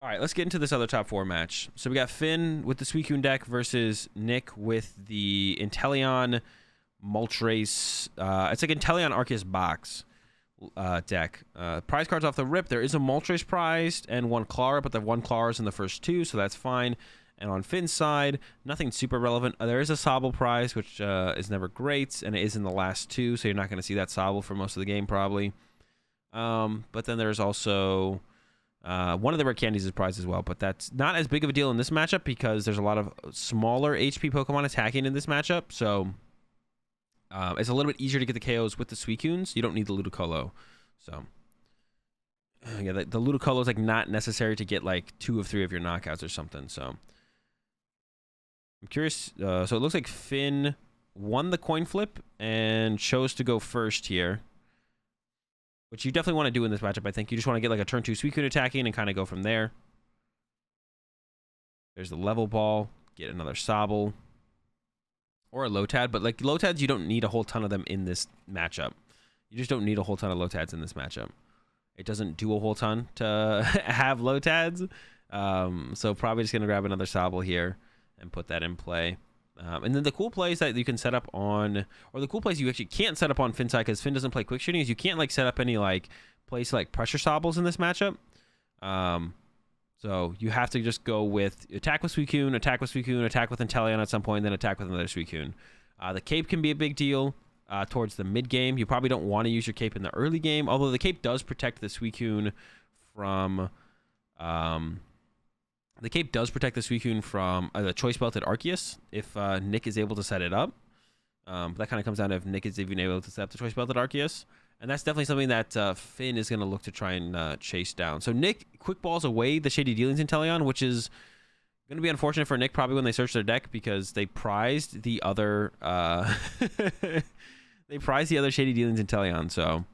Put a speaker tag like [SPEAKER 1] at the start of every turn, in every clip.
[SPEAKER 1] All right, let's get into this other top 4 match. So we got Finn with the Suicune deck versus Nick with the Inteleon Moltres. It's like Inteleon Arceus box deck. Prize cards off the rip. There is a Moltres prized and 1 Clara, but the 1 Clara is in the first 2, so that's fine. And on Finn's side, nothing super relevant. There is a Sobble prize, which is never great, and it is in the last 2, so you're not going to see that Sobble for most of the game probably. But then there's also... one of the rare candies is prized as well, but that's not as big of a deal in this matchup because there's a lot of smaller HP Pokemon attacking in this matchup, so it's a little bit easier to get the KOs with the Suicunes. You don't need the Ludicolo. So yeah, the Ludicolo is like not necessary to get like 2 of 3 of your knockouts or something. So I'm curious. So it looks like Finn won the coin flip and chose to go first here, which you definitely want to do in this matchup. I think you just want to get like a turn 2 Suicune attacking and kind of go from there. There's the level ball. Get another Sobble. Or a Lotad. But like Lotads, you don't need a whole ton of them in this matchup. You just don't need a whole ton of Lotads in this matchup. It doesn't do a whole ton to have Lotads. So probably just going to grab another Sobble here and put that in play. And then the cool plays that you can set up on, or the cool plays you actually can't set up on Finn's side because Finn doesn't play quick shooting, is you can't like set up any like plays like pressure Sobbles in this matchup. So you have to just go with attack with Suicune, attack with Suicune, attack with Inteleon at some point, then attack with another Suicune. The cape can be a big deal towards the mid game. You probably don't want to use your cape in the early game, although the cape does protect the Suicune from... the cape does protect the Suicune from the Choice Belted Arceus if Nick is able to set it up. That kind of comes down to if Nick is even able to set up the Choice Belted Arceus. And that's definitely something that Finn is going to look to try and chase down. So Nick quick balls away the Shady Dealings Inteleon, which is going to be unfortunate for Nick probably when they search their deck because they prized the other... they prized the other Shady Dealings Inteleon, so...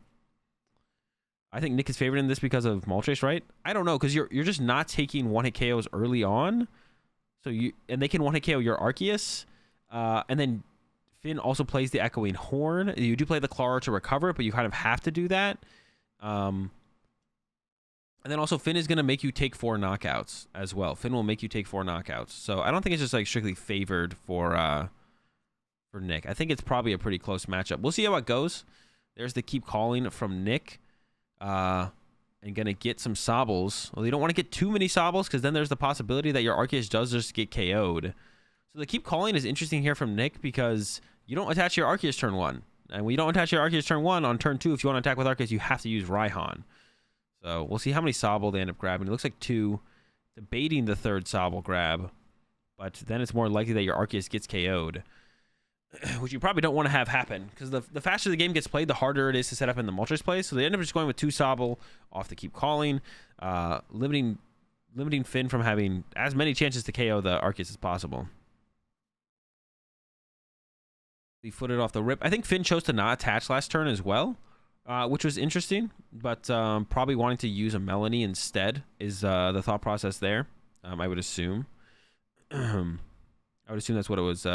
[SPEAKER 1] I think Nick is favored in this because of Moltres, right? I don't know, because you're just not taking one-hit KOs early on. So and they can one-hit KO your Arceus. And then Finn also plays the Echoing Horn. You do play the Clara to recover it, but you kind of have to do that. And then also Finn is going to make you take 4 knockouts as well. Finn will make you take 4 knockouts. So I don't think it's just like strictly favored for Nick. I think it's probably a pretty close matchup. We'll see how it goes. There's the Keep Calling from Nick. And gonna get some Sobbles. Well, you don't want to get too many Sobbles because then there's the possibility that your Arceus does just get KO'd. So the Keep Calling is interesting here from Nick because you don't attach your Arceus turn 1. And when you don't attach your Arceus turn 1, on turn 2, if you want to attack with Arceus, you have to use Raihan. So we'll see how many Sobble they end up grabbing. It looks like 2. Debating the 3rd Sobble grab. But then it's more likely that your Arceus gets KO'd. Which you probably don't want to have happen because the faster the game gets played, the harder it is to set up in the Moltres play. So they end up just going with 2 Sobble off the Keep Calling, limiting Finn from having as many chances to KO the Arceus as possible. He footed off the rip. I think Finn chose to not attach last turn as well, which was interesting, but probably wanting to use a Melanie instead is the thought process there. I would assume. I would assume that's what it was.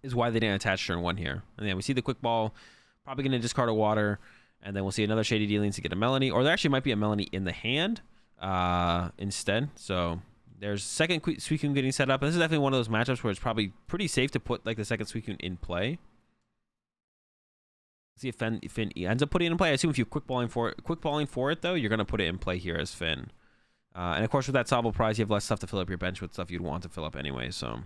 [SPEAKER 1] Is why they didn't attach turn 1 here. And then we see the quick ball, probably going to discard a water, and then we'll see another Shady Dealings to get a Melanie, or there actually might be a Melanie in the hand instead. So there's second Suicune getting set up, and this is definitely one of those matchups where it's probably pretty safe to put like the second Suicune in play. See if Finn ends up putting it in play. I assume if you're quick balling for it though, you're going to put it in play here as Finn. And of course with that Sobble prize, you have less stuff to fill up your bench with stuff you'd want to fill up anyway, so...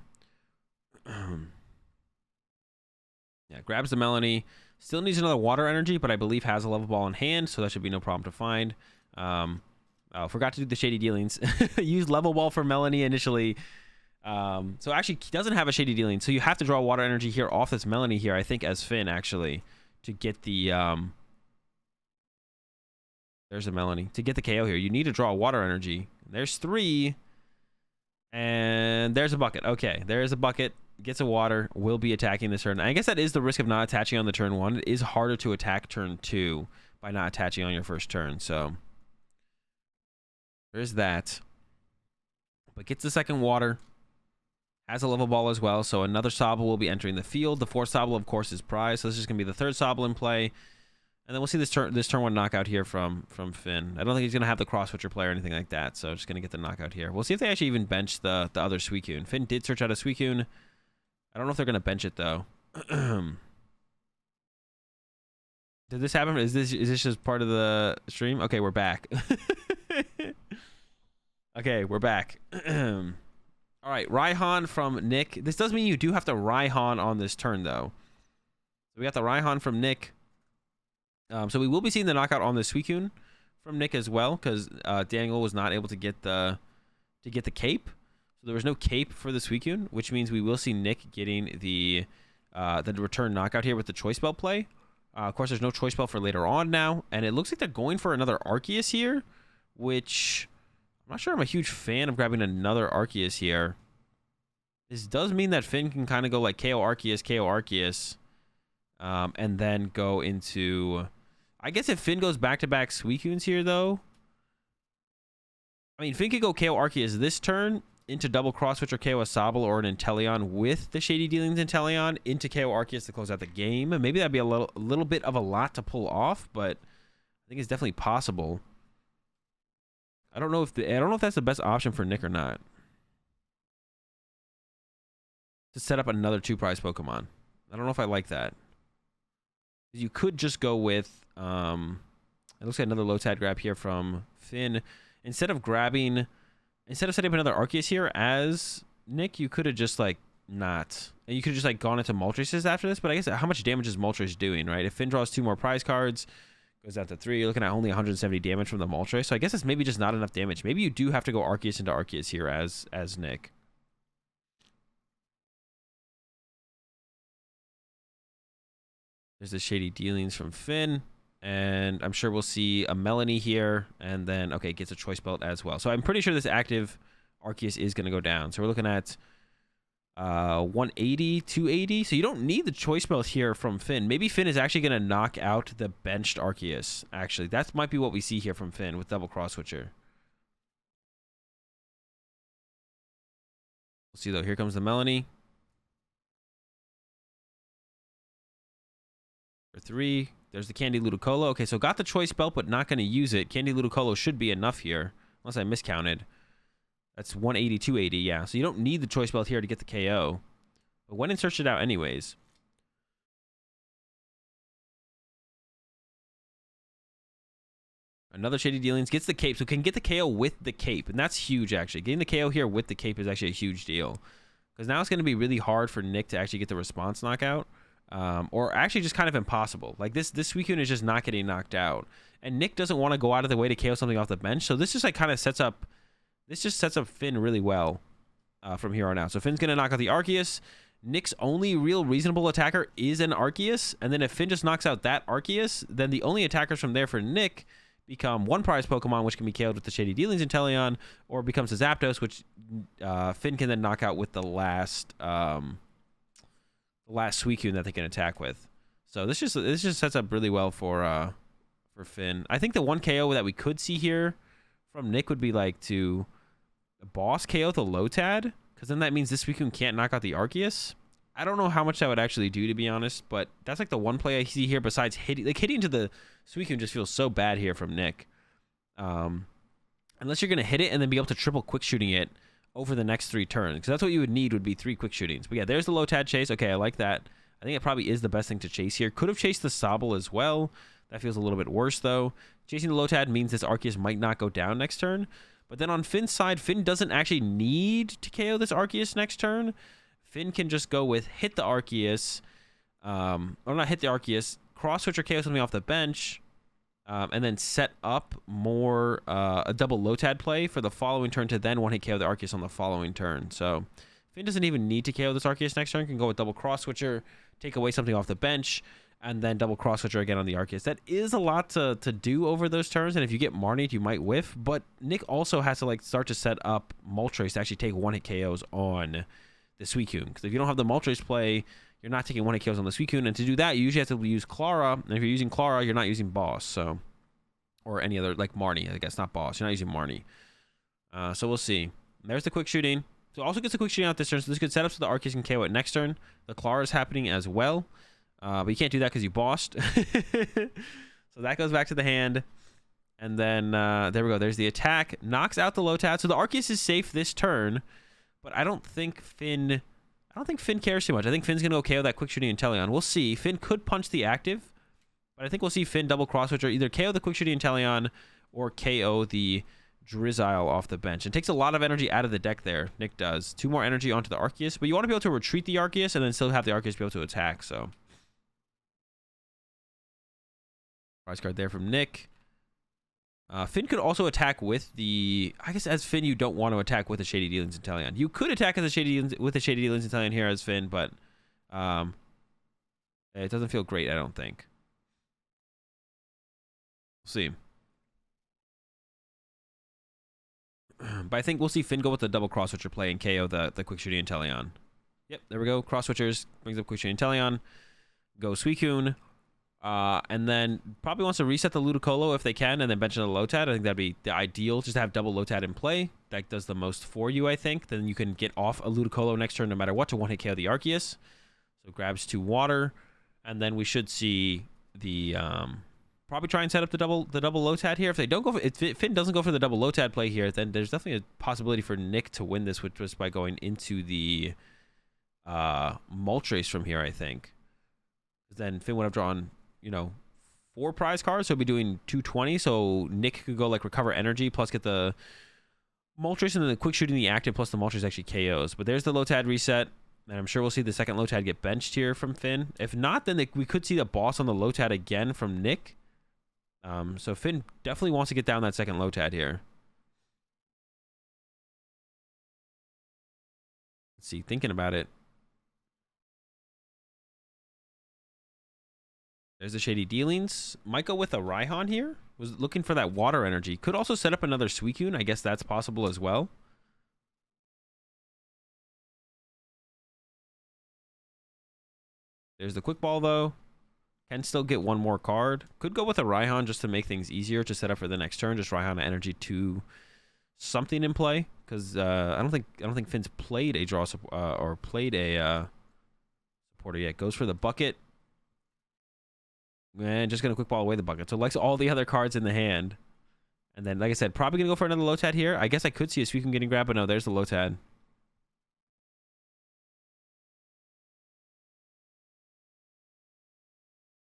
[SPEAKER 1] Yeah, grabs the Melanie. Still needs another water energy, but I believe has a level ball in hand, so that should be no problem to find. Forgot to do the Shady Dealings. Used level ball for Melanie initially. So actually, he doesn't have a Shady Dealing, so you have to draw water energy here off this Melanie here, I think, as Finn, actually, to get the... There's a Melanie. To get the KO here, you need to draw water energy. There's 3. And there's a bucket. Okay, there's a bucket. Gets a water, will be attacking this turn. I guess that is the risk of not attaching on the turn 1. It is harder to attack turn 2 by not attaching on your first turn. So there's that. But gets the second water. Has a level ball as well. So another Sobble will be entering the field. The 4th Sobble, of course, is prized. So this is going to be the 3rd Sobble in play. And then we'll see this turn one knockout here from Finn. I don't think he's gonna have the cross switcher play or anything like that, so just gonna get the knockout here. We'll see if they actually even bench the other Suicune. Finn did search out a Suicune. I don't know if they're gonna bench it though. Did this happen? Is this just part of the stream? Okay, we're back. Okay, we're back. All right, Raihan from Nick. This does mean you do have to Raihan on this turn though. So we got the Raihan from Nick. So we will be seeing the knockout on the Suicune from Nick as well, because Daniel was not able to get the cape. So there was no cape for the Suicune, which means we will see Nick getting the return knockout here with the choice belt play. Of course, there's no choice belt for later on now, and it looks like they're going for another Arceus here, which I'm not sure I'm a huge fan of grabbing another Arceus here. This does mean that Finn can kind of go like KO Arceus, and then go into... I guess if Finn goes back-to-back Suicunes here, though... I mean, Finn could go KO Arceus this turn into double cross switch or KO Asabel or an Inteleon with the Shady Dealings Inteleon into KO Arceus to close out the game. Maybe that'd be a little bit of a lot to pull off, but I think it's definitely possible. I don't know if that's the best option for Nick or not. To set up another 2-prize Pokemon. I don't know if I like that. You could just go with it looks like another Lotad grab here from Finn. Instead of setting up another Arceus here as Nick, you could have just like not. And you could have just like gone into Moltres after this, but I guess how much damage is Moltres doing, right? If Finn draws 2 more prize cards, goes down to 3, you're looking at only 170 damage from the Moltres. So I guess it's maybe just not enough damage. Maybe you do have to go Arceus into Arceus here as Nick. There's the Shady Dealings from Finn. And I'm sure we'll see a Melanie here. And then, okay, gets a choice belt as well. So I'm pretty sure this active Arceus is going to go down. So we're looking at 180, 280. So you don't need the choice belt here from Finn. Maybe Finn is actually going to knock out the benched Arceus. Actually, that might be what we see here from Finn with double cross switcher. We'll see, though. Here comes the Melanie. For 3, there's the Candy Ludicolo. Okay, so got the choice belt, but not going to use it. Candy Ludicolo should be enough here, unless I miscounted. That's 180, 280, yeah. So you don't need the choice belt here to get the KO. But went and searched it out anyways. Another Shady Dealings gets the cape, so can get the KO with the cape, and that's huge, actually. Getting the KO here with the cape is actually a huge deal. Because now it's going to be really hard for Nick to actually get the response knockout. Or actually just kind of impossible. Like this Suicune is just not getting knocked out, and Nick doesn't want to go out of the way to KO something off the bench. So this just like kind of sets up Finn really well from here on out. So Finn's gonna knock out the Arceus. Nick's only real reasonable attacker is an Arceus, and then if Finn just knocks out that Arceus, then the only attackers from there for Nick become 1-prize Pokemon, which can be KO'd with the Shady Dealings Inteleon, or becomes a Zapdos, which Finn can then knock out with the last Suicune that they can attack with. So this just sets up really well for Finn. I think the one KO that we could see here from Nick would be like to boss KO the Lotad, because then that means this Suicune can't knock out the Arceus. I don't know how much that would actually do, to be honest, but that's like the one play I see here besides hitting. Like hitting to the Suicune just feels so bad here from Nick. Unless you're gonna hit it and then be able to triple quick shooting it over the next 3 turns, because that's what you would need, would be 3 quick shootings. But yeah, there's the Lotad chase. Okay, I like that. I think it probably is the best thing to chase here. Could have chased the Sobble as well. That feels a little bit worse, though. Chasing the Lotad means this Arceus might not go down next turn. But then on Finn's side, Finn doesn't actually need to KO this Arceus next turn. Finn can just go with hit the Arceus, or not hit the Arceus, cross switch or KO something off the bench, and then set up more a double Lotad play for the following turn to then one-hit KO the Arceus on the following turn. So Finn doesn't even need to KO this Arceus next turn. Can go with double cross switcher, take away something off the bench, and then double cross switcher again on the Arceus. That is a lot to do over those turns, and if you get Marnied, you might whiff. But Nick also has to like start to set up Moltres to actually take one-hit KOs on the Suicune. Because if you don't have the Moltres play, you're not taking one-hit KOs on the Suicune, and to do that, you usually have to use Clara, and if you're using Clara, you're not using Boss, so... or any other, like Marnie, I guess, not Boss. You're not using Marnie. So we'll see. There's the quick shooting. So also gets a quick shooting out this turn, so this could set up so the Arceus can KO it next turn. The Clara is happening as well, but you can't do that because you bossed. So that goes back to the hand. And then there we go. There's the attack. Knocks out the Lotad. So the Arceus is safe this turn. But I don't think Finn cares too much. I think Finn's going to go KO that quick shooting Inteleon. We'll see. Finn could punch the active. But I think we'll see Finn double cross switch or either KO the quick shooting Inteleon or KO the Drizzile off the bench. It takes a lot of energy out of the deck there. Nick does. 2 more energy onto the Arceus. But you want to be able to retreat the Arceus and then still have the Arceus be able to attack. So prize card there from Nick. Finn could also attack with the... I guess as Finn, you don't want to attack with a Shady Dealings Inteleon. You could attack with a Shady Dealings Inteleon here as Finn, but it doesn't feel great, I don't think. We'll see. But I think we'll see Finn go with the double cross switcher play and KO the quick shooting Inteleon. Yep, there we go. Cross switchers brings up quick shooting Inteleon. Go Suicune. And then probably wants to reset the Ludicolo if they can, and then bench another Lotad. I think that'd be the ideal, just to have double Lotad in play. That does the most for you, I think. Then you can get off a Ludicolo next turn no matter what to one-hit KO the Arceus. So grabs 2 water, and then we should see the probably try and set up the double Lotad here. If they don't go for, if Finn doesn't go for the double Lotad play here, then there's definitely a possibility for Nick to win this, which was by going into the Moltres from here, I think. Then Finn would have drawn, 4 prize cards, so he'll be doing 220. So Nick could go like recover energy plus get the Moltres, and then the quick shooting the active plus the Moltres actually KOs. But there's the Lotad reset, and I'm sure we'll see the second Lotad get benched here from Finn. If not, then we could see the boss on the Lotad again from Nick. So Finn definitely wants to get down that second Lotad here. Let's see, thinking about it. There's the Shady Dealings. Might go with a Raihan here. Was looking for that water energy. Could also set up another Suicune. I guess that's possible as well. There's the Quick Ball, though. Can still get 1 more card. Could go with a Raihan just to make things easier to set up for the next turn. Just Raihan energy to something in play. Because I don't think Finn's played a draw or played a supporter yet. Goes for the bucket. And just going to quick ball away the bucket. So likes all the other cards in the hand. And then, like I said, probably going to go for another Lotad here. I guess I could see a Suicune getting grabbed, but no, there's the Lotad.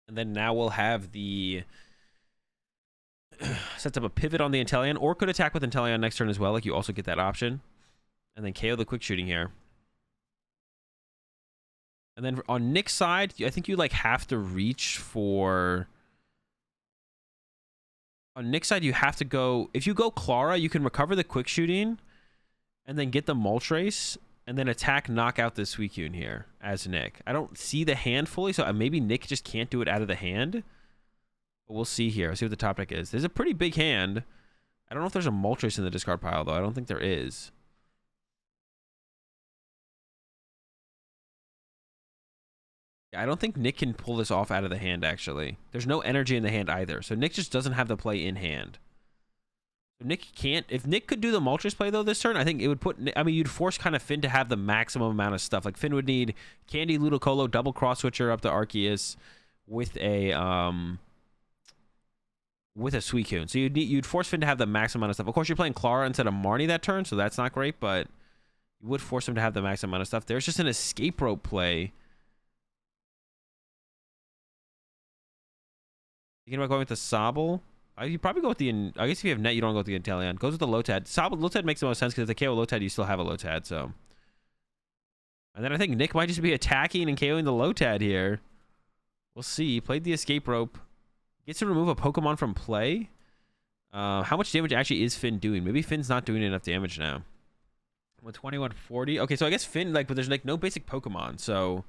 [SPEAKER 1] And then now we'll have the... sets up a pivot on the Inteleon, or could attack with Inteleon next turn as well. Like, you also get that option. And then KO the quick shooting here. And then on Nick's side, I think you like have to reach for... On Nick's side, you have to go... If you go Clara, you can recover the quick shooting and then get the Moltres and then attack, knock out the Suicune here as Nick. I don't see the hand fully, so maybe Nick just can't do it out of the hand. But we'll see here. I'll see what the top deck is. There's a pretty big hand. I don't know if there's a Moltres in the discard pile, though. I don't think there is. I don't think Nick can pull this off out of the hand, actually. There's no energy in the hand either. So Nick just doesn't have the play in hand. So Nick can't... If Nick could do the Moltres play, though, this turn, I think it would put... I mean, you'd force kind of Finn to have the maximum amount of stuff. Like, Finn would need Candy, Ludicolo, double cross-switcher up to Arceus with a Suicune. So you'd force Finn to have the maximum amount of stuff. Of course, you're playing Clara instead of Marnie that turn, so that's not great, but you would force him to have the maximum amount of stuff. There's just an escape rope play. Thinking about going with the Sobble. You probably go with the... I guess if you have net, you don't go with the Inteleon. Goes with the Lotad. Lotad makes the most sense because if they KO Lotad, you still have a Lotad, so... And then I think Nick might just be attacking and KOing the Lotad here. We'll see. Played the escape rope. Gets to remove a Pokemon from play. How much damage actually is Finn doing? Maybe Finn's not doing enough damage now. 120, 140. Okay, so I guess Finn, but there's no basic Pokemon, so...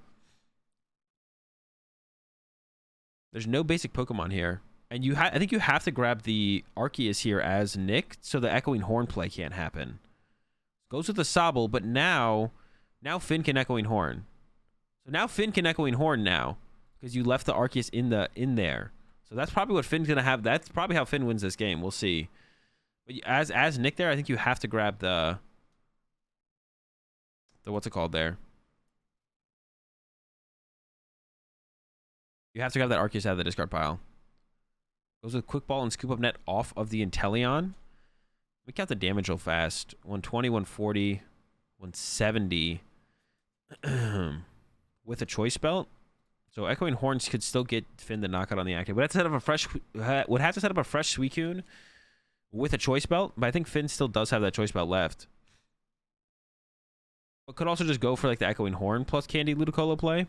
[SPEAKER 1] There's no basic Pokemon here. And I think you have to grab the Arceus here as Nick, so the Echoing Horn play can't happen. Goes with the Sobble, but now Finn can Echoing Horn. So now Finn can Echoing Horn now, because you left the Arceus in there. So that's probably what Finn's gonna have. That's probably how Finn wins this game. We'll see. But as Nick there, I think you have to grab the what's it called there? You have to grab that Arceus out of the discard pile. Goes with Quick Ball and Scoop Up Net off of the Inteleon. We count the damage real fast. 120, 140, 170 with a Choice Belt. So Echoing Horns could still get Finn the knockout on the active. Would have to set up a fresh Suicune with a Choice Belt, but I think Finn still does have that Choice Belt left. But could also just go for like the Echoing Horn plus Candy Ludicolo play.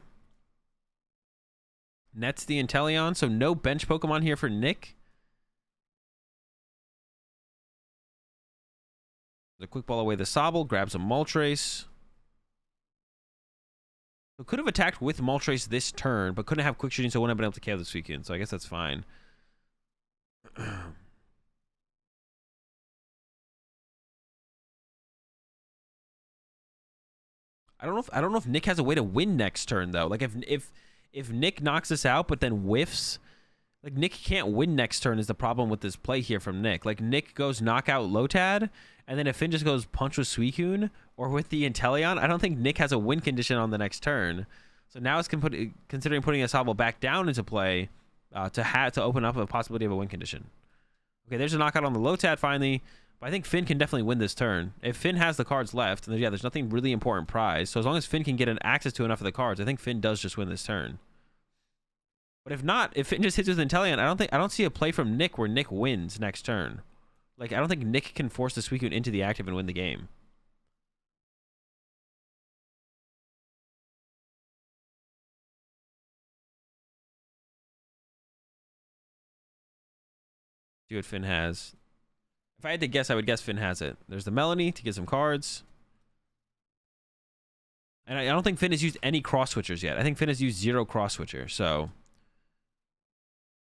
[SPEAKER 1] Nets the Inteleon, so no bench Pokemon here for Nick. The Quick Ball away the Sobble, grabs a Moltres. So could have attacked with Moltres this turn, but couldn't have Quick Shooting, so wouldn't have been able to KO the Suicune. So I guess that's fine. I don't know if Nick has a way to win next turn though. Like if Nick knocks us out but then whiffs, like Nick can't win next turn is the problem with this play here from Nick. Like Nick goes knockout Lotad, and then if Finn just goes punch with Suicune or with the Inteleon, I don't think Nick has a win condition on the next turn. So now it's considering putting a Sobble back down into play to open up a possibility of a win condition. Okay, there's a knockout on the Lotad finally. But I think Finn can definitely win this turn. If Finn has the cards left, and there's nothing really important prize. So as long as Finn can get an access to enough of the cards, I think Finn does just win this turn. But if not, if Finn just hits with Inteleon, I don't see a play from Nick where Nick wins next turn. Like I don't think Nick can force the Suicune into the active and win the game. See what Finn has. If I had to guess, I would guess Finn has it. There's the Melanie to get some cards. And I don't think Finn has used any cross switchers yet. I think Finn has used 0 cross switcher. So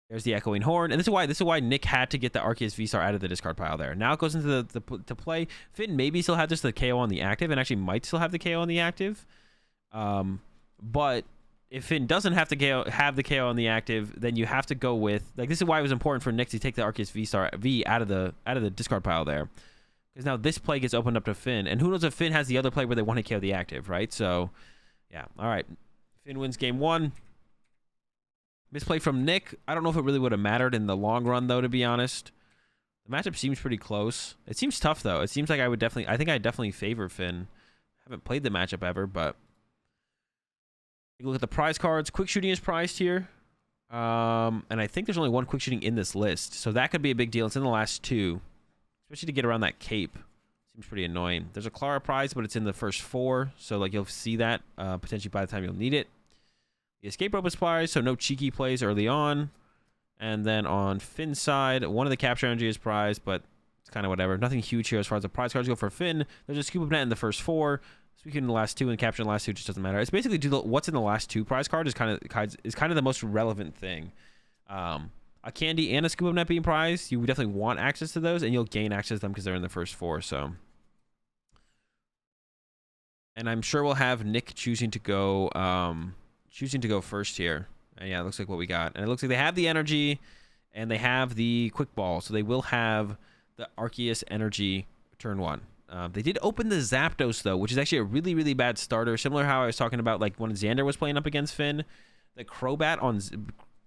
[SPEAKER 1] there's the Echoing Horn. And this is why Nick had to get the Arceus V-Star out of the discard pile there. Now it goes into to play. Finn maybe still had just the KO on the active and actually might still have the KO on the active. But if Finn doesn't have the KO on the active, then you have to go with, like, this is why it was important for Nick to take the Arceus V out of the discard pile there, because now this play gets opened up to Finn, and who knows if Finn has the other play where they want to KO the active, right? So yeah, all right, Finn wins game 1. Misplay from Nick. I don't know if it really would have mattered in the long run though, to be honest. The matchup seems pretty close. It seems tough though. It seems like I think I definitely favor Finn. I haven't played the matchup ever, but take a look at the prize cards. Quick Shooting is prized here. And I think there's only 1 Quick Shooting in this list. So that could be a big deal. It's in the last 2. Especially to get around that cape. Seems pretty annoying. There's a Clara prize, but it's in the first 4. So like you'll see that potentially by the time you'll need it. The Escape Rope is prized, so no cheeky plays early on. And then on Finn's side, one of the Capture Energy is prized, but it's kind of whatever. Nothing huge here as far as the prize cards go for Finn. There's a Scoop Up Net in the first 4. Suicune in the last 2 and Capture in the last 2 just doesn't matter. It's basically what's in the last 2 prize card is kind of the most relevant thing. A Candy and a Scoop Up Net being prized, you definitely want access to those, and you'll gain access to them because they're in the first 4. So, and I'm sure we'll have Nick choosing to go first here. And yeah, it looks like what we got, and it looks like they have the energy, and they have the Quick Ball, so they will have the Arceus energy turn 1. They did open the Zapdos, though, which is actually a really, really bad starter. Similar to how I was talking about, like, when Xander was playing up against Finn. The Crobat on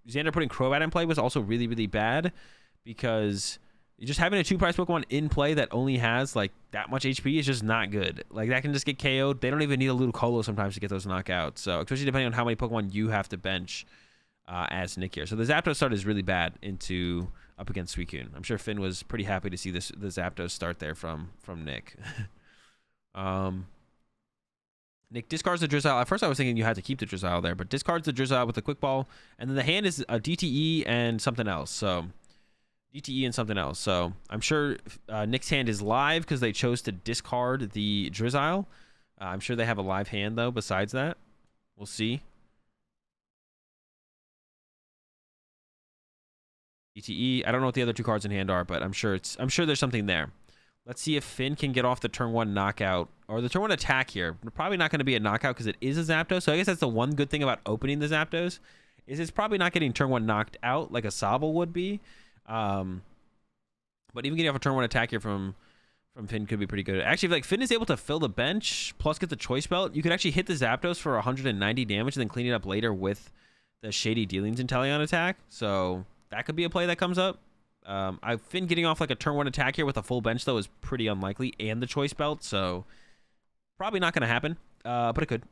[SPEAKER 1] Xander putting Crobat in play was also really, really bad, because just having a 2-prize Pokemon in play that only has, like, that much HP is just not good. Like, that can just get KO'd. They don't even need a Ludicolo sometimes to get those knockouts. So, especially depending on how many Pokemon you have to bench as Nick here. So the Zapdos start is really bad up against Suicune. I'm sure Finn was pretty happy to see the Zapdos start there from Nick. Nick discards the Drizzile. At first I was thinking you had to keep the Drizzile there, but discards the Drizzile with the Quick Ball, and then the hand is a DTE and something else. So DTE and something else. So I'm sure Nick's hand is live because they chose to discard the Drizzile. I'm sure they have a live hand though besides that. We'll see. DTE. I don't know what the other 2 cards in hand are, but I'm sure there's something there. Let's see if Finn can get off the turn 1 knockout or the turn 1 attack here. Probably not going to be a knockout because it is a Zapdos. So I guess that's the one good thing about opening the Zapdos is it's probably not getting turn 1 knocked out like a Sobble would be. But even getting off a turn 1 attack here from Finn could be pretty good. Actually, if like Finn is able to fill the bench plus get the Choice Belt, you could actually hit the Zapdos for 190 damage and then clean it up later with the Shady Dealings Inteleon attack. So that could be a play that comes up. Finn getting off like a turn 1 attack here with a full bench, though, is pretty unlikely, and the choice belt, so probably not going to happen, but it could.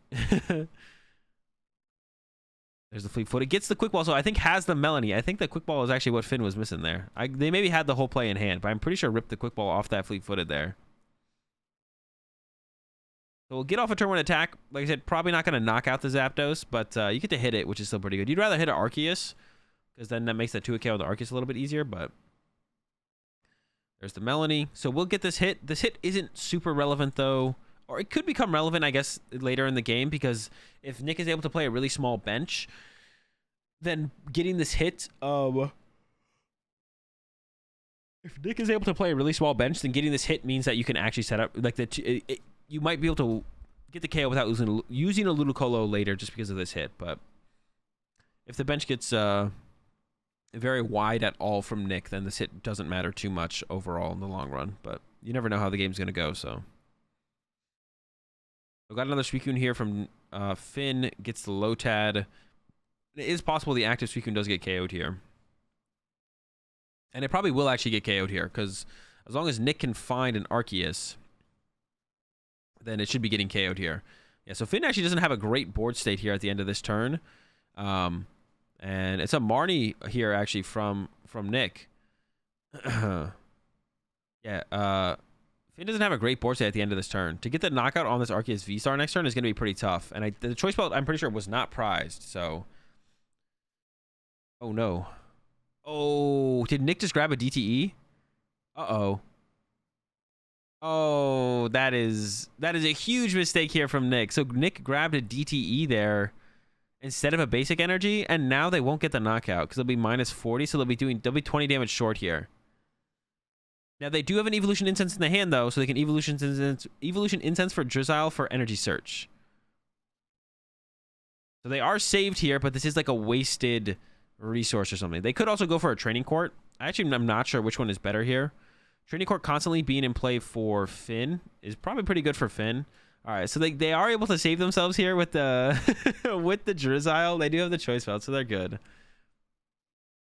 [SPEAKER 1] There's the fleet foot. It gets the quick ball, so I think has the Melanie. I think the quick ball is actually what Finn was missing there. They maybe had the whole play in hand, but I'm pretty sure ripped the quick ball off that fleet footed there. So we'll get off a turn 1 attack. Like I said, probably not going to knock out the Zapdos, but you get to hit it, which is still pretty good. You'd rather hit an Arceus, because then that makes that 2-hit KO with the Arceus a little bit easier, but there's the Melanie. So we'll get this hit. This hit isn't super relevant, though, or it could become relevant, I guess, later in the game, because if Nick is able to play a really small bench, then getting this hit if Nick is able to play a really small bench, then getting this hit means that you can actually set up, like, you might be able to get the KO without using a Ludicolo later just because of this hit, but if the bench gets very wide at all from Nick, then this hit doesn't matter too much overall in the long run, but you never know how the game's going to go, so. We've got another Suicune here from Finn, gets the Lotad. It is possible the active Suicune does get KO'd here. And it probably will actually get KO'd here, because as long as Nick can find an Arceus, then it should be getting KO'd here. Yeah, so Finn actually doesn't have a great board state here at the end of this turn. And it's a Marnie here, actually, from Nick. Yeah, Finn doesn't have a great board state at the end of this turn. To get the knockout on this Arceus V-Star next turn is going to be pretty tough. And the choice belt, I'm pretty sure, was not prized, so. Oh, no. Oh, did Nick just grab a DTE? Uh-oh. Oh, that is a huge mistake here from Nick. So Nick grabbed a DTE there instead of a basic energy, and now they won't get the knockout because they'll be minus 40, so they'll be 20 damage short here. Now they do have an evolution incense in the hand though, so they can evolution incense for Drizzile for energy search. So they are saved here, but this is like a wasted resource or something. They could also go for a training court. I'm not sure which one is better here. Training court constantly being in play for Finn is probably pretty good for Finn. All right, so they are able to save themselves here with the with the Drizzile. They do have the choice belt, so they're good.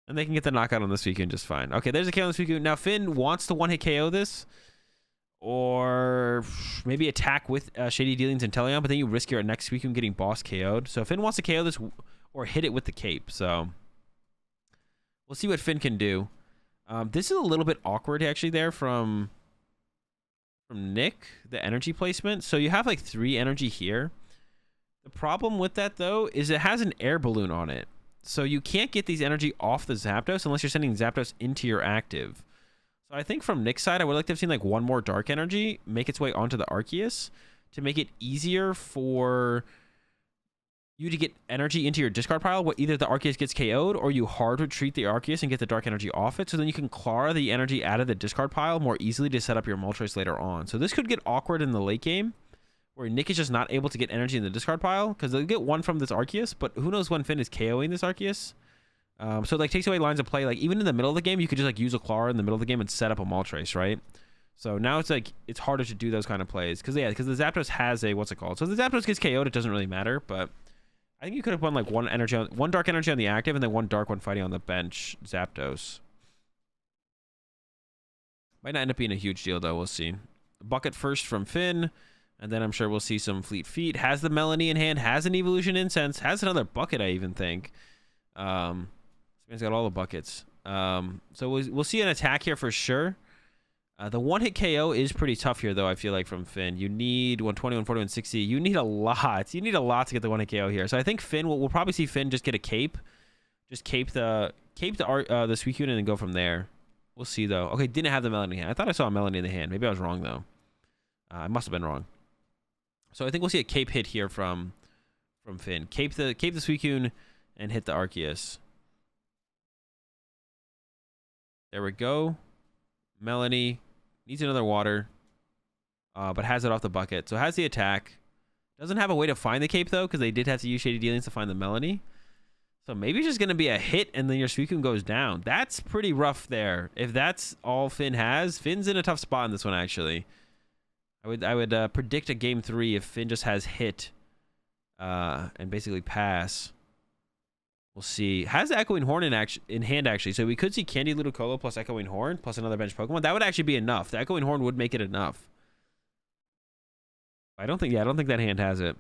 [SPEAKER 1] And they can get the knockout on the Suicune just fine. Okay, there's a KO on the Suicune. Now Finn wants to one-hit KO this, or maybe attack with Shady Dealings and Teleon, but then you risk your next Suicune getting boss KO'd. So Finn wants to KO this or hit it with the cape. So we'll see what Finn can do. This is a little bit awkward actually there from Nick, the energy placement. So you have like 3 energy here. The problem with that though is it has an air balloon on it. So you can't get these energy off the Zapdos unless you're sending Zapdos into your active. So I think from Nick's side, I would like to have seen like one more dark energy make its way onto the Arceus to make it easier for you to get energy into your discard pile. Either the Arceus gets KO'd or you hard retreat the Arceus and get the dark energy off it. So then you can Clara the energy out of the discard pile more easily to set up your Moltres later on. So this could get awkward in the late game, where Nick is just not able to get energy in the discard pile because they'll get one from this Arceus, but who knows when Finn is KOing this Arceus. So it like takes away lines of play. Like even in the middle of the game, you could just like use a Clara in the middle of the game and set up a Moltres, right? So now it's like it's harder to do those kind of plays because the Zapdos has a what's it called? So if the Zapdos gets KO'd, it doesn't really matter. But I think you could have won like one dark energy on the active and then one dark one fighting on the bench Zapdos. Might not end up being a huge deal though. We'll see. Bucket first from Finn. And then I'm sure we'll see some Fleet Feet. Has the Melanie in hand. Has an Evolution Incense. Has another bucket, I even think. This man's got all the buckets. So we'll see an attack here for sure. The one-hit KO is pretty tough here, though, I feel like, from Finn. You need 120, 140, 160. You need a lot. You need a lot to get the one-hit KO here. So I think Finn, we'll probably see Finn just get a cape. Just cape the Suicune and then go from there. We'll see, though. Okay, didn't have the Melanie in hand. I thought I saw a Melanie in the hand. Maybe I was wrong, though. I must have been wrong. So I think we'll see a cape hit here from Finn. Cape the Suicune and hit the Arceus. There we go. Melanie needs another water, but has it off the bucket. So has the attack. Doesn't have a way to find the cape though, because they did have to use Shady Dealings to find the Melanie. So maybe it's just gonna be a hit and then your Suicune goes down. That's pretty rough there. If that's all Finn has, Finn's in a tough spot in this one actually. I would predict a game 3 if Finn just has hit and basically pass. We'll see. Has the Echoing Horn in hand, actually. So we could see Candy Ludicolo plus Echoing Horn plus another bench Pokemon. That would actually be enough. The Echoing Horn would make it enough. I don't think that hand has it.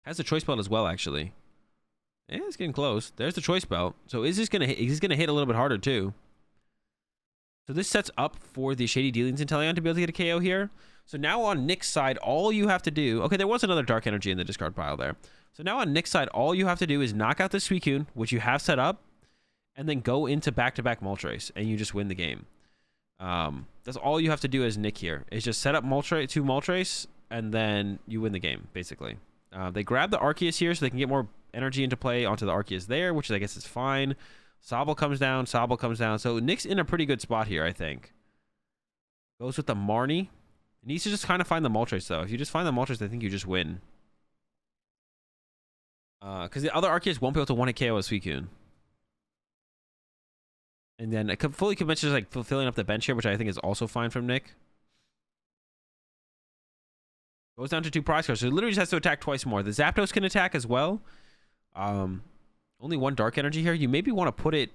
[SPEAKER 1] Has the Choice Belt as well, actually. Yeah, it's getting close. There's the Choice Belt. So is this gonna hit? He's gonna hit a little bit harder too. So this sets up for the Shady Dealings Inteleon to be able to get a KO here. So now on Nick's side, all you have to do... Okay, there was another Dark Energy in the discard pile there. So now on Nick's side, all you have to do is knock out the Suicune, which you have set up, and then go into back-to-back Moltres, and you just win the game. That's all you have to do as Nick here, is just set up two Moltres, and then you win the game, basically. They grab the Arceus here so they can get more energy into play onto the Arceus there, which I guess is fine. Sobble comes down, Sobble comes down. So Nick's in a pretty good spot here, I think. Goes with the Marnie. He needs to just kind of find the Moltres, though. If you just find the Moltres, I think you just win. Because the other Arceus won't be able to one-hit KO a Suicune. And then a fully conventional is like filling up the bench here, which I think is also fine from Nick. Goes down to 2 prize cards, so it literally just has to attack twice more. The Zapdos can attack as well. Only 1 Dark Energy here. You maybe want to put it.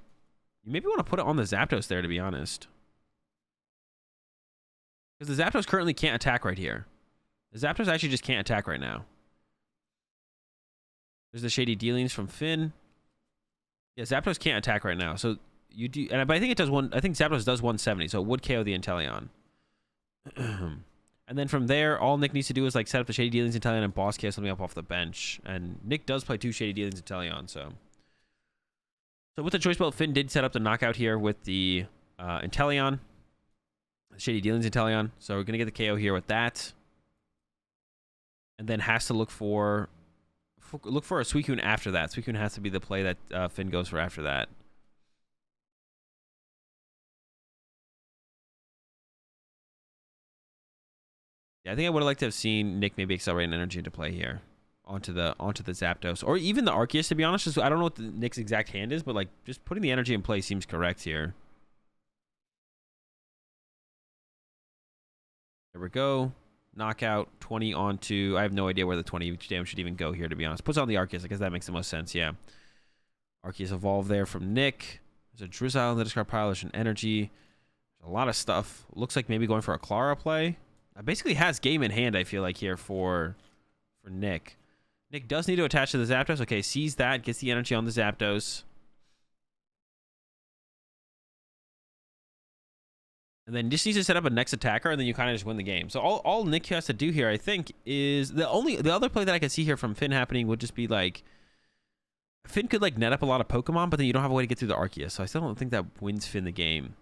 [SPEAKER 1] You maybe want to put it on the Zapdos there, to be honest. Because the Zapdos currently can't attack right here. The Zapdos actually just can't attack right now. There's the Shady Dealings from Finn. Yeah, Zapdos can't attack right now. So you do, but I think it does one. I think Zapdos does 170, so it would KO the Inteleon. And then from there, all Nick needs to do is like set up the Shady Dealings Inteleon and boss KO something up off the bench. And Nick does play 2 Shady Dealings Inteleon, so. So with the Choice Belt, Finn did set up the knockout here with the Inteleon. Shady Dealings Inteleon. So we're going to get the KO here with that. And then has to look for a Suicune after that. Suicune has to be the play that Finn goes for after that. Yeah, I think I would have liked to have seen Nick maybe accelerating energy into play here onto the Zapdos, or even the Arceus, to be honest. Just, I don't know what Nick's exact hand is, but like just putting the energy in play seems correct here. There we go. Knockout 20 onto. I have no idea where the 20 damage should even go here, to be honest. Puts on the Arceus. I guess that makes the most sense. Yeah. Arceus evolved there from Nick. There's a Drizzile in the discard pile. There's an energy. There's a lot of stuff. Looks like maybe going for a Clara play. Basically has game in hand, I feel like, here for Nick. Nick does need to attach to the Zapdos. Okay, sees that, gets the energy on the Zapdos. And then just needs to set up a next attacker, and then you kind of just win the game. So all Nick has to do here, I think, is the other play that I could see here from Finn happening would just be like, Finn could like net up a lot of Pokemon, but then you don't have a way to get through the Arceus. So I still don't think that wins Finn the game.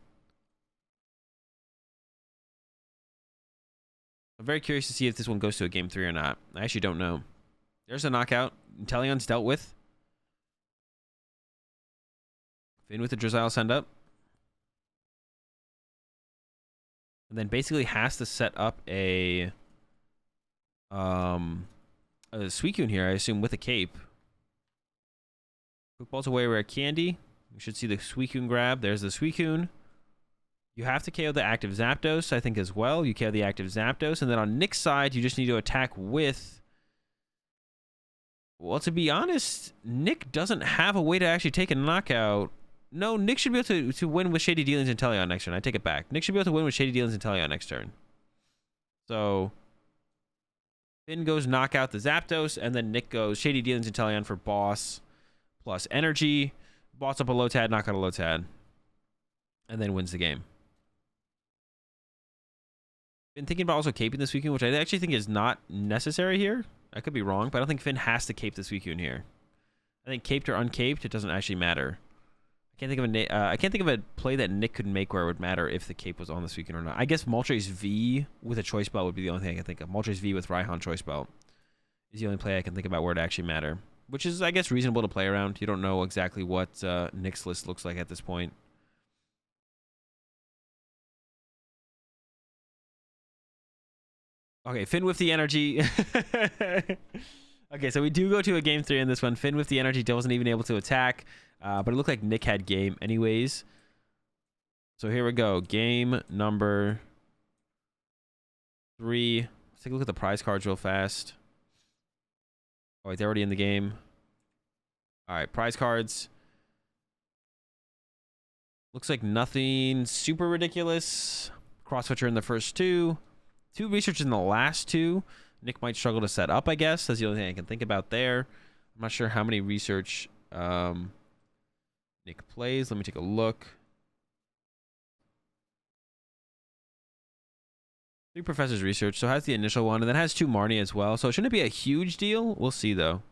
[SPEAKER 1] I'm very curious to see if this one goes to a game 3 or not. I actually don't know. There's a knockout. Inteleon's dealt with. Finn with the Drizzile send up. And then basically has to set up a Suicune here, I assume, with a cape. Quick balls away rare candy. We should see the Suicune grab. There's the Suicune. You have to KO the active Zapdos, I think, as well. You KO the active Zapdos. And then on Nick's side, you just need to attack with... Well, to be honest, Nick doesn't have a way to actually take a knockout. No, Nick should be able to win with Shady Dealings Inteleon next turn. I take it back. Nick should be able to win with Shady Dealings Inteleon next turn. So, Finn goes knock out the Zapdos, and then Nick goes Shady Dealings Inteleon for boss plus energy. Boss up a Lotad, knock out a Lotad. And then wins the game. Been thinking about also caping this Suicune, which I actually think is not necessary here. I could be wrong, but I don't think Finn has to cape the Suicune here. I think caped or uncaped, it doesn't actually matter. I can't think of a play that Nick could make where it would matter if the cape was on the Suicune or not. I guess Moltres V with a Choice Belt would be the only thing I can think of. Moltres V with Raihan Choice Belt is the only play I can think about where it actually matter, which is, I guess, reasonable to play around. You don't know exactly what Nick's list looks like at this point. Okay, Finn with the energy. Okay, so we do go to a game 3 in this one. Finn with the energy wasn't even able to attack, but it looked like Nick had game anyways. So here we go. Game number 3. Let's take a look at the prize cards real fast. Oh, wait, they're already in the game. All right, prize cards. Looks like nothing super ridiculous. Cross-switcher in the first two. 2 research in the last 2. Nick might struggle to set up, I guess. That's the only thing I can think about there. I'm not sure how many research Nick plays. Let me take a look. 3 professors research, so has the initial one, and then has 2 Marnie as well. So shouldn't it be a huge deal? We'll see, though.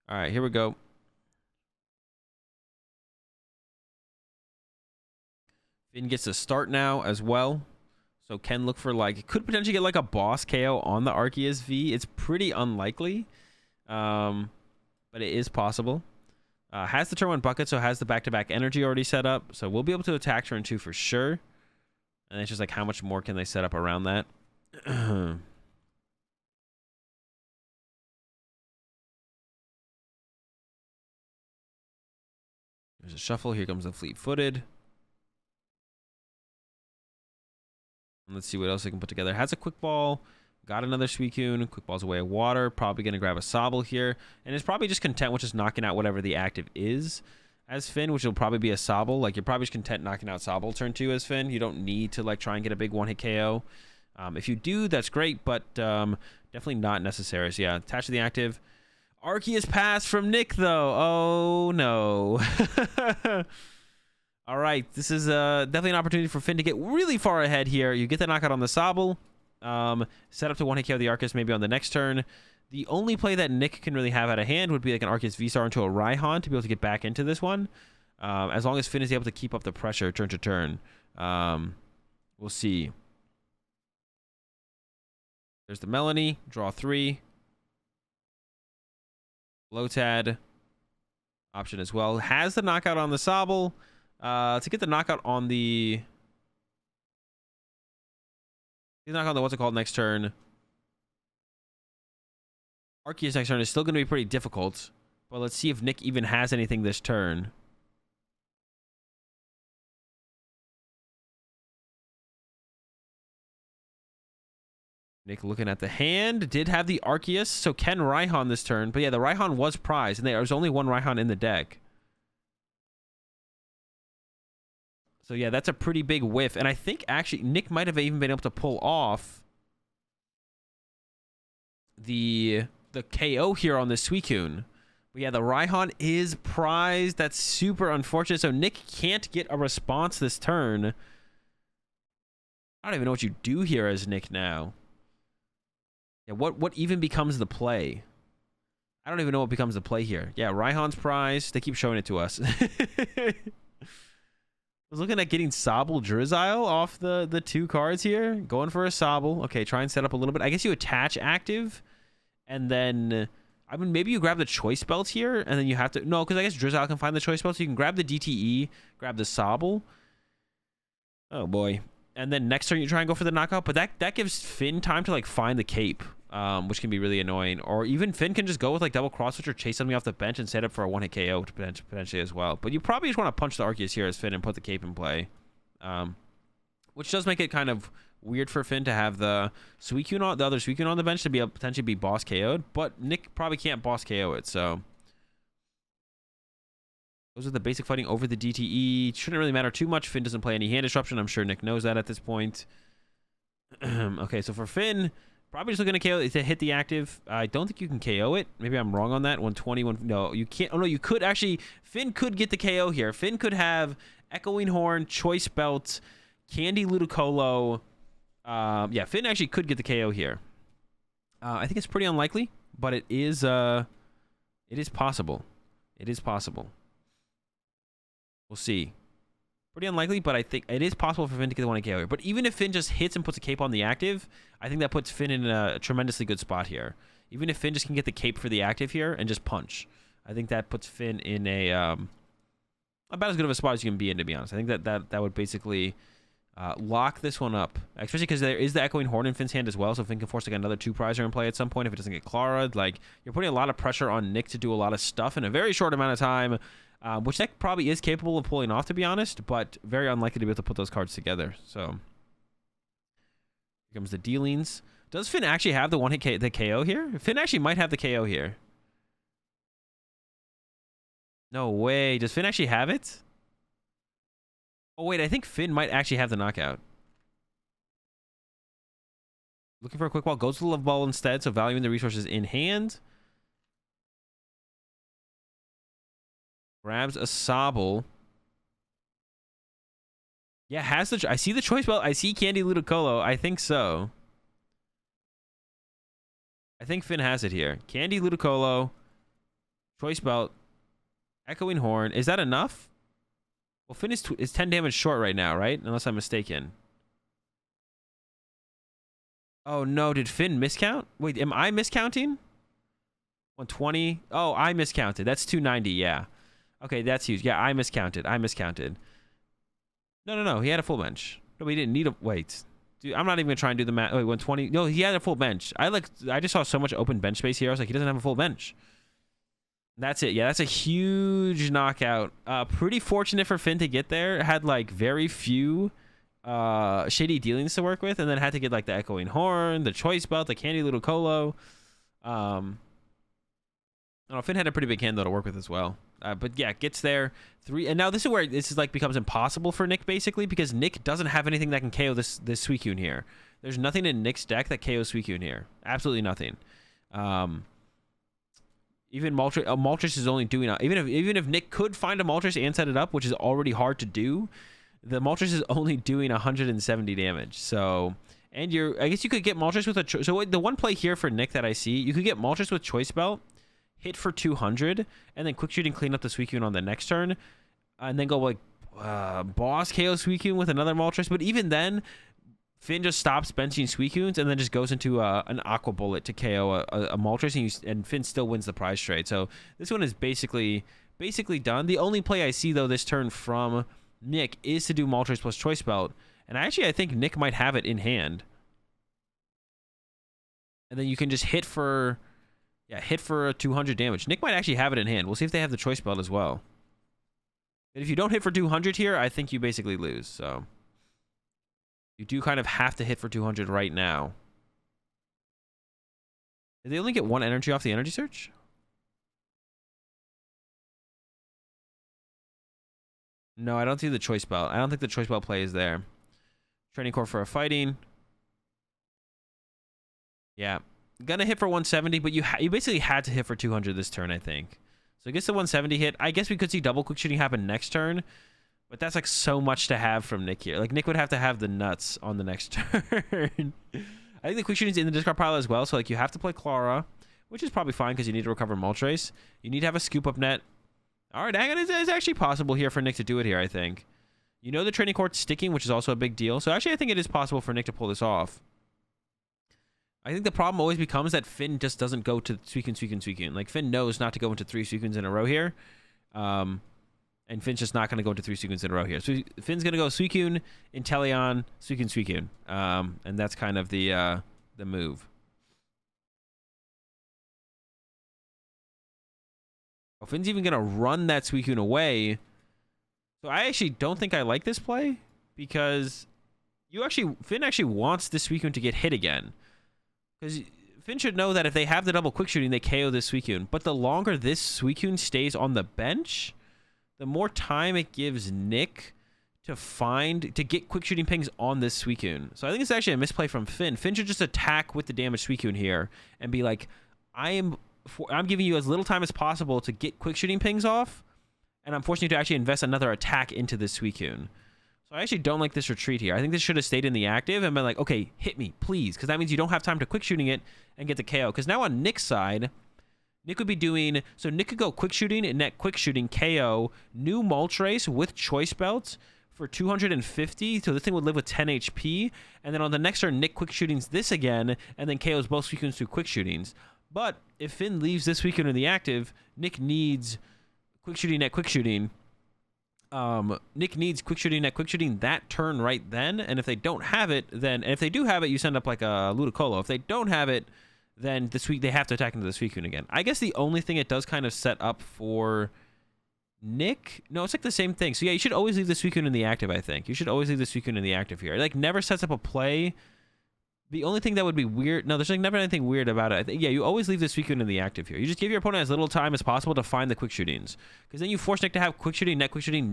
[SPEAKER 1] All right, here we go. Finn gets a start now as well. So can look for like, could potentially get like a boss KO on the Arceus V. It's pretty unlikely, but it is possible. Has the turn 1 bucket, so has the back-to-back energy already set up. So we'll be able to attack turn 2 for sure. And it's just like how much more can they set up around that? There's a shuffle. Here comes the fleet-footed. Let's see what else they can put together. Has a quick ball. Got another Suicune. Quick ball's away of water. Probably going to grab a Sobble here. And is probably just content with just knocking out whatever the active is as Finn, which will probably be a Sobble. Like, you're probably just content knocking out Sobble turn 2 as Finn. You don't need to, like, try and get a big one-hit KO. If you do, that's great, but definitely not necessary. So, yeah, attach to the active. Arceus pass from Nick, though. Oh, no. All right, this is definitely an opportunity for Finn to get really far ahead here. You get the knockout on the Sobble. Set up to one-hit KO the Arceus maybe on the next turn. The only play that Nick can really have out of hand would be like an Arceus V-Star into a Raihan to be able to get back into this one. As long as Finn is able to keep up the pressure turn to turn. We'll see. There's the Melanie. Draw 3. Lotad. Option as well. Has the knockout on the Sobble. To get the knockout on the... He's knockout on the what's it called next turn. Arceus next turn is still going to be pretty difficult. But let's see if Nick even has anything this turn. Nick looking at the hand. Did have the Arceus. So can Raihan this turn. But yeah, the Raihan was prized. And there was only one Raihan in the deck. So yeah, that's a pretty big whiff. And I think actually Nick might have even been able to pull off the KO here on the Suicune. But yeah, the Raihan is prized. That's super unfortunate. So Nick can't get a response this turn. I don't even know what you do here as Nick now. Yeah, what even becomes the play? I don't even know what becomes the play here. Yeah, Raihan's prized. They keep showing it to us. I was looking at getting Sobble Drizzile off the 2 cards here. Going for a Sobble. Okay, try and set up a little bit. I guess you attach active. And then, I mean, maybe you grab the choice belt here. And then you have to... No, because I guess Drizzile can find the choice belt. So you can grab the DTE. Grab the Sobble. Oh, boy. And then next turn you try and go for the knockout. But that gives Finn time to, like, find the cape. Which can be really annoying. Or even Finn can just go with, like, double cross-switch or chase something off the bench and set up for a one-hit KO potentially as well. But you probably just want to punch the Arceus here as Finn and put the cape in play. Which does make it kind of weird for Finn to have the Suicune on, the other Suicune on the bench to be able potentially be boss KO'd. But Nick probably can't boss KO it, so... Those are the basic fighting over the DTE. Shouldn't really matter too much. Finn doesn't play any hand disruption. I'm sure Nick knows that at this point. Okay, so for Finn... Probably just looking to KO to hit the active. I don't think you can KO it. Maybe I'm wrong on that. 120. No, you can't. Oh, no, you could actually. Finn could get the KO here. Finn could have Echoing Horn, Choice Belt, Candy Ludicolo. Yeah, Finn actually could get the KO here. I think it's pretty unlikely, but it is possible. It is possible. We'll see. Pretty unlikely, but I think it is possible for Finn to get the one KO here. But even if Finn just hits and puts a cape on the active, I think that puts Finn in a tremendously good spot here. Even if Finn just can get the cape for the active here and just punch, I think that puts Finn in a about as good of a spot as you can be in, to be honest. I think that would basically lock this one up, especially because there is the Echoing Horn in Finn's hand as well, so Finn can force like another 2-prizer in play at some point if it doesn't get Clara. Like, you're putting a lot of pressure on Nick to do a lot of stuff in a very short amount of time. Which Nick probably is capable of pulling off, to be honest, but very unlikely to be able to put those cards together. So, here comes the dealings. Does Finn actually have the one-hit the KO here? Finn actually might have the KO here. No way. Does Finn actually have it? Oh, wait. I think Finn might actually have the knockout. Looking for a quick ball. Goes to the love ball instead, so valuing the resources in hand. Grabs a Sobble. Yeah, has the... I see the choice belt. I see Candy Ludicolo. I think so. I think Finn has it here. Candy Ludicolo. Choice belt. Echoing Horn. Is that enough? Well, Finn is 10 damage short right now, right? Unless I'm mistaken. Oh, no. Did Finn miscount? Wait, am I miscounting? 120. Oh, I miscounted. That's 290, yeah. Okay, that's huge. Yeah, I miscounted. No. He had a full bench. No, he didn't need a... Wait. Dude, I'm not even going to try and do the math. Wait, 120. No, he had a full bench. I just saw so much open bench space here. I was like, he doesn't have a full bench. That's it. Yeah, that's a huge knockout. Pretty fortunate for Finn to get there. Had, like, very few shady dealings to work with, and then had to get, like, the Echoing Horn, the Choice Belt, the Candy Ludicolo. I don't know, Finn had a pretty big hand, though, to work with as well. But yeah, gets there. 3, and now this is where this is like becomes impossible for Nick, basically, because Nick doesn't have anything that can KO this Suicune here. There's nothing in Nick's deck that KOs Suicune here. Absolutely nothing. Even Moltres is only doing even if Nick could find a Moltres and set it up, which is already hard to do, the Moltres is only doing 170 damage. So, and I guess you could get Moltres with a so the one play here for Nick that I see, you could get Moltres with Choice Belt, hit for 200, and then quick shooting clean up the Suicune on the next turn, and then go like boss KO Suicune with another Moltres. But even then, Finn just stops benching Suicunes and then just goes into an Aqua Bullet to KO a Moltres, and Finn still wins the prize trade. So this one is basically done. The only play I see, though, this turn from Nick is to do Moltres plus Choice Belt, and I think Nick might have it in hand. And then you can just hit for 200 damage. Nick might actually have it in hand. We'll see if they have the Choice Belt as well. And if you don't hit for 200 here, I think you basically lose. So you do kind of have to hit for 200 right now. Did they only get 1 energy off the energy search? No, I don't see the Choice Belt. I don't think the Choice Belt play is there. Training Core for a fighting. Yeah. Gonna hit for 170, but you basically had to hit for 200 this turn, I think. So I guess the 170 hit. I guess we could see double quick shooting happen next turn, but that's like so much to have from Nick here. Like, Nick would have to have the nuts on the next turn. I think the quick shooting's in the discard pile as well, so like you have to play Clara, which is probably fine because you need to recover Moltres. You need to have a scoop up net. All right, it's actually possible here for Nick to do it here, I think. You know the training court's sticking, which is also a big deal. So actually, I think it is possible for Nick to pull this off. I think the problem always becomes that Finn just doesn't go to Suicune. Like, Finn knows not to go into 3 Suicunes in a row here. And Finn's just not going to go into 3 Suicunes in a row here. So Finn's going to go Suicune, Inteleon, Suicune. And that's kind of the move. Oh, Finn's even going to run that Suicune away. So I actually don't think I like this play, because Finn actually wants this Suicune to get hit again. Because Finn should know that if they have the double quick shooting, they KO this Suicune. But the longer this Suicune stays on the bench, the more time it gives Nick to get quick shooting pings on this Suicune. So I think it's actually a misplay from Finn. Finn should just attack with the damaged Suicune here and be like, I'm giving you as little time as possible to get quick shooting pings off, and I'm forcing you to actually invest another attack into this Suicune. So I actually don't like this retreat here. I think this should have stayed in the active and been like, okay, hit me, please. Because that means you don't have time to quick shooting it and get the KO. Because now on Nick's side, Nick would be doing... So Nick could go quick shooting and net quick shooting KO new Moltres with Choice Belts for 250. So this thing would live with 10 HP. And then on the next turn, Nick quick shootings this again and then KOs both Suicunes through quick shootings. But if Finn leaves this Suicune in the active, Nick needs quick shooting net quick shooting. Nick needs quick shooting net quick shooting that turn right then, and if they don't have it, then if they do have it, you send up like a Ludicolo. If they don't have it, then they have to attack into the Suicune again. I guess the only thing it does kind of set up for Nick, no, it's like the same thing. So yeah, you should always leave the Suicune in the active. I think you should always leave the Suicune in the active here. It like never sets up a play The only thing that would be weird... No, there's like never anything weird about it. I think, yeah, you always leave the Suicune in the active here. You just give your opponent as little time as possible to find the quick shootings. Because then you force Nick to have quick shooting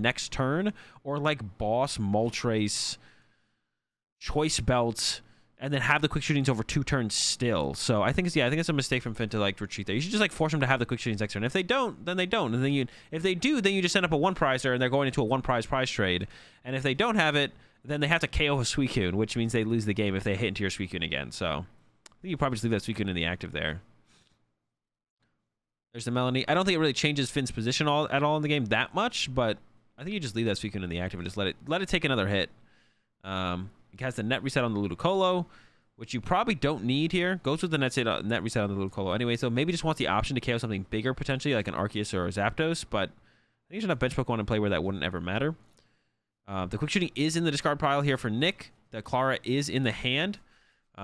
[SPEAKER 1] next turn. Or like Boss, Moltres, Choice Belt, and then have the quick shootings over 2 turns still. So I think it's a mistake from Finn to like retreat there. You should just like force them to have the quick shootings next turn. If they don't, then they don't. And then if they do, then you just send up a 1-prizer and they're going into a 1-prize trade. And if they don't have it, then they have to KO a Suicune, which means they lose the game if they hit into your Suicune again. So I think you probably just leave that Suicune in the active there. There's the Melanie. I don't think it really changes Finn's position at all in the game that much, but I think you just leave that Suicune in the active and just let it take another hit. It has the net reset on the Ludicolo, which you probably don't need here. Goes with the net reset on the Ludicolo anyway, so maybe just wants the option to KO something bigger potentially, like an Arceus or a Zapdos, but I think there's enough bench Pokemon in play where that wouldn't ever matter. The quick shooting is in the discard pile here for Nick. The Clara is in the hand.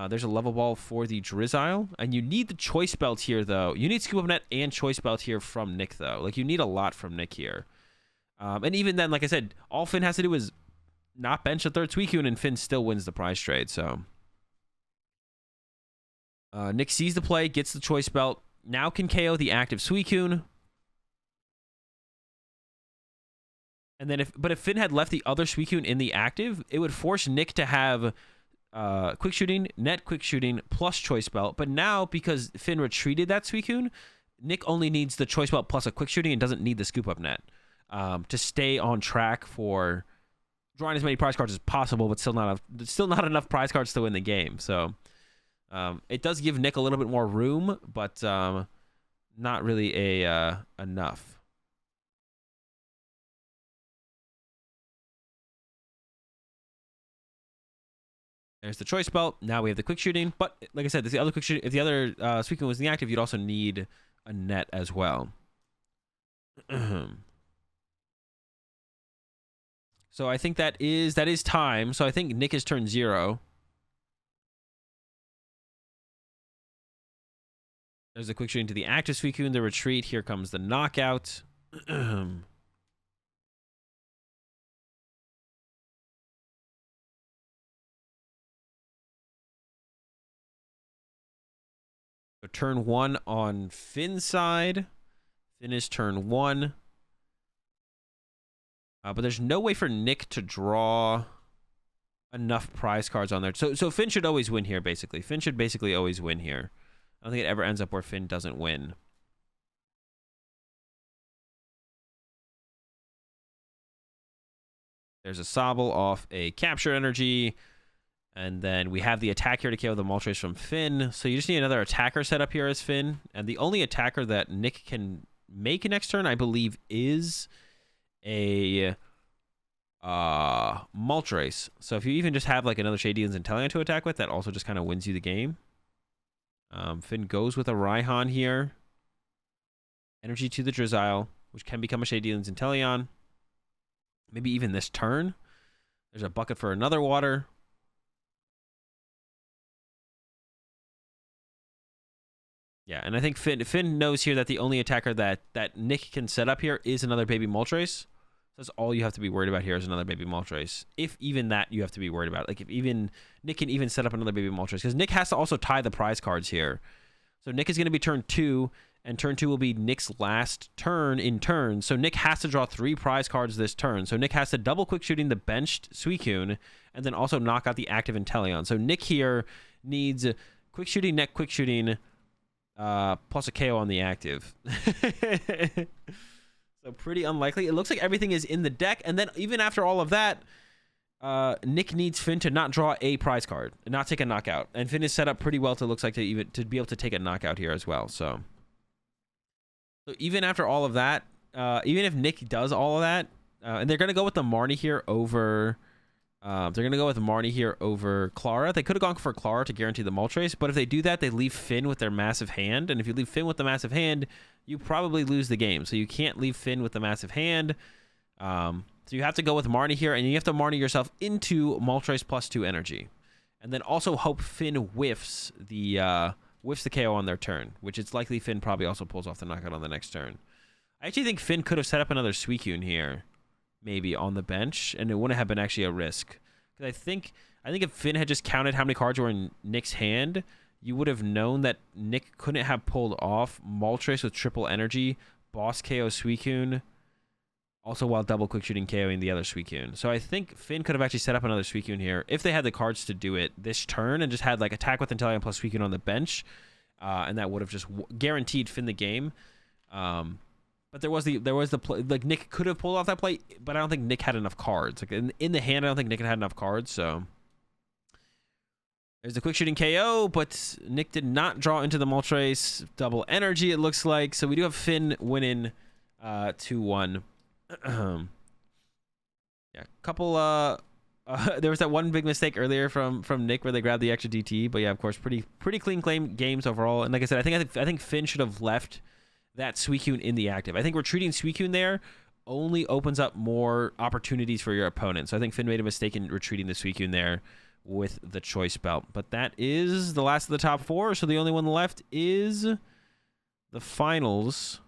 [SPEAKER 1] There's a level ball for the Drizzile. And you need the Choice Belt here, though. You need Scoop Up Net and Choice Belt here from Nick, though. Like, you need a lot from Nick here. And even then, like I said, all Finn has to do is not bench a 3rd Suicune, and Finn still wins the prize trade, so... Nick sees the play, gets the Choice Belt. Now can KO the active Suicune. And then if Finn had left the other Suicune in the active, it would force Nick to have quick shooting, net quick shooting, plus Choice Belt. But now, because Finn retreated that Suicune, Nick only needs the Choice Belt plus a quick shooting and doesn't need the scoop up net to stay on track for drawing as many prize cards as possible, but still not enough prize cards to win the game. So it does give Nick a little bit more room, but not really enough. There's the Choice Belt. Now we have the quick shooting. But like I said, if the other Suicune was in the active, you'd also need a net as well. So I think that is time. So I think Nick is turn 0. There's the quick shooting to the active Suicune, the retreat. Here comes the knockout. So turn 1 on Finn's side. Finn is turn 1. But there's no way for Nick to draw enough prize cards on there. So Finn should always win here, basically. Finn should basically always win here. I don't think it ever ends up where Finn doesn't win. There's a Sobble off a Capture Energy. And then we have the attack here to KO the Moltres from Finn. So you just need another attacker set up here as Finn. And the only attacker that Nick can make next turn, I believe, is a Moltres. So if you even just have like another Shadion's Inteleon to attack with, that also just kind of wins you the game. Finn goes with a Raihan here. Energy to the Drizzile, which can become a Shadion's Inteleon. Maybe even this turn. There's a bucket for another water. Yeah, and I think Finn knows here that the only attacker that Nick can set up here is another baby Moltres. That's all you have to be worried about here is another baby Moltres. If even that you have to be worried about. Like if even Nick can even set up another baby Moltres. Because Nick has to also tie the prize cards here. So Nick is going to be turn 2. And turn 2 will be Nick's last turn in turn. So Nick has to draw 3 prize cards this turn. So Nick has to double quick shooting the benched Suicune. And then also knock out the active Inteleon. So Nick here needs quick shooting, net quick shooting... plus a KO on the active. So pretty unlikely. It looks like everything is in the deck. And then even after all of that, Nick needs Finn to not draw a prize card and not take a knockout. And Finn is set up pretty well to looks like to be able to take a knockout here as well. So even after all of that, even if Nick does all of that, and they're gonna go with the Marnie here over. They're going to go with Marnie here over Clara. They could have gone for Clara to guarantee the Moltres, but if they do that, they leave Finn with their massive hand. And if you leave Finn with the massive hand, you probably lose the game. So you can't leave Finn with the massive hand. So you have to go with Marnie here, and you have to Marnie yourself into Moltres plus 2 energy. And then also hope Finn whiffs the KO on their turn, which it's likely Finn probably also pulls off the knockout on the next turn. I actually think Finn could have set up another Suicune here. Maybe on the bench, and it wouldn't have been actually a risk 'Cause I think if Finn had just counted how many cards were in Nick's hand, you would have known that Nick couldn't have pulled off Moltres with triple energy, boss KO Suicune, also while double quick shooting KOing the other Suicune. So I think Finn could have actually set up another Suicune here if they had the cards to do it this turn and just had like attack with Inteleon plus Suicune on the bench, and that would have just guaranteed Finn the game. But there was the play, like Nick could have pulled off that play, but I don't think Nick had enough cards. Like in the hand, I don't think Nick had enough cards. So there's the quick shooting KO, but Nick did not draw into the Moltres. Double energy, it looks like. So we do have Finn winning 2-1. Yeah, couple there was that one big mistake earlier from Nick where they grabbed the extra DT, but yeah, of course, pretty clean games overall. And like I said, I think Finn should have left that Suicune in the active. I think retreating Suicune there only opens up more opportunities for your opponent. So I think Finn made a mistake in retreating the Suicune there with the choice belt. But that is the last of the top 4. So the only one left is the finals.